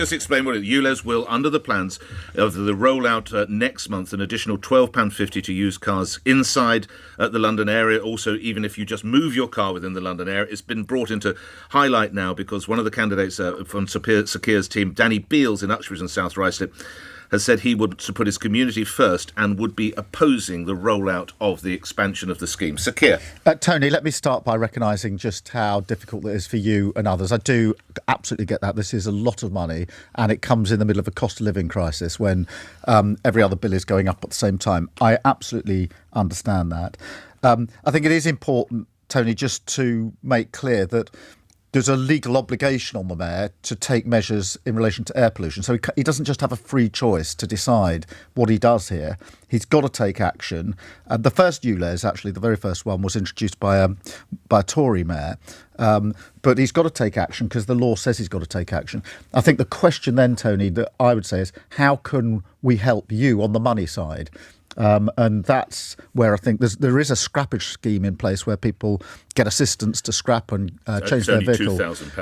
Just explain what ULEZ will, under the plans of the rollout next month, an additional £12.50 to used cars inside the London area. Also, even if you just move your car within the London area, it's been brought into highlight now because one of the candidates from Sir Keir's team, Danny Beales in Uxbridge and South Ruislip, has said he would put his community first and would be opposing the rollout of the expansion of the scheme. Sir Keir. Tony, let me start by recognising just how difficult it is for you and others. I do absolutely get that. This is a lot of money and it comes in the middle of a cost of living crisis when every other bill is going up at the same time. I absolutely understand that. I think it is important, Tony, just to make clear that there's a legal obligation on the mayor to take measures in relation to air pollution. So he doesn't just have a free choice to decide what he does here. He's got to take action. The first ULEZ, actually, the very first one, was introduced by a Tory mayor. But he's got to take action because the law says he's got to take action. I think the question then, Tony, that I would say is how can we help you on the money side? And that's where I think there is a scrappage scheme in place where people get assistance to scrap and change their vehicle.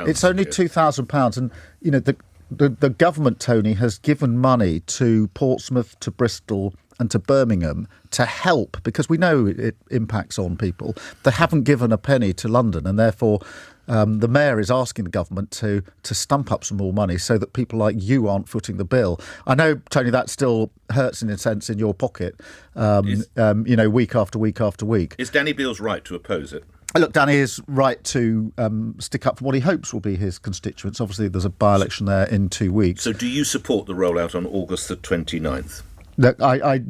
It's only £2,000. And, you know, the government, Tony, has given money to Portsmouth, to Bristol and to Birmingham to help because we know it impacts on people. They haven't given a penny to London and therefore the mayor is asking the government to stump up some more money so that people like you aren't footing the bill. I know, Tony, that still hurts in a sense in your pocket, week after week after week. Is Danny Beales right to oppose it? Look, Danny is right to stick up for what he hopes will be his constituents. Obviously, there's a by-election there in 2 weeks. So do you support the rollout on August the 29th? Look, I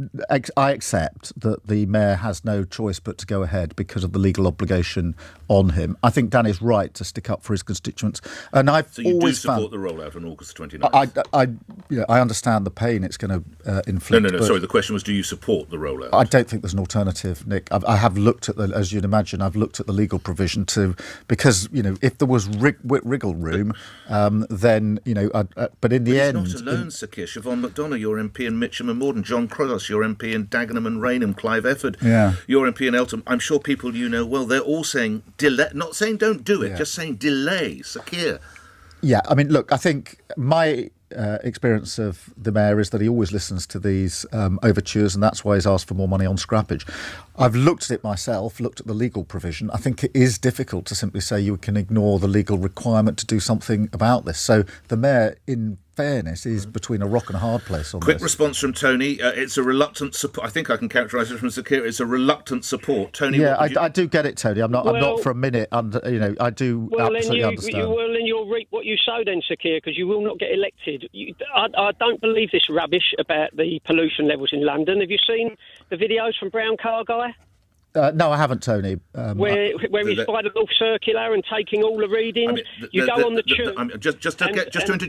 accept that the mayor has no choice but to go ahead because of the legal obligation on him. I think Danny's right to stick up for his constituents. And so you do support the rollout on August 29th? I understand the pain it's going to inflict. No, sorry, the question was do you support the rollout? I don't think there's an alternative, Nick. I have looked at, as you'd imagine, I've looked at the legal provision because, if there was wriggle room, then, but in the end... He's not alone, Sir Keir. Siobhan McDonough, your MP in Mitcham and Morden, John Cross, your MP in Dagenham and Rainham, Clive Efford, your MP in Eltham. I'm sure people you know well, they're all saying delay, not saying don't do it, just saying delay, Sir Keir. Yeah, I mean, look, I think my experience of the mayor is that he always listens to these overtures and that's why he's asked for more money on scrappage. I've looked at it myself, looked at the legal provision. I think it is difficult to simply say you can ignore the legal requirement to do something about this. So the mayor, in fairness, is between a rock and a hard place on this. Quick response from Tony. It's a reluctant support. I think I can characterise it from Sir Keir. It's a reluctant support. Tony, yeah, I do get it, Tony. I'm not for a minute under. I do absolutely understand. Then you'll reap what you sow, then, Sir Keir, because you will not get elected. I don't believe this rubbish about the pollution levels in London. Have you seen the videos from Brown Car Guy? No, I haven't, Tony. Where he's by the North Circular and taking all the readings. You go on the tube. Just to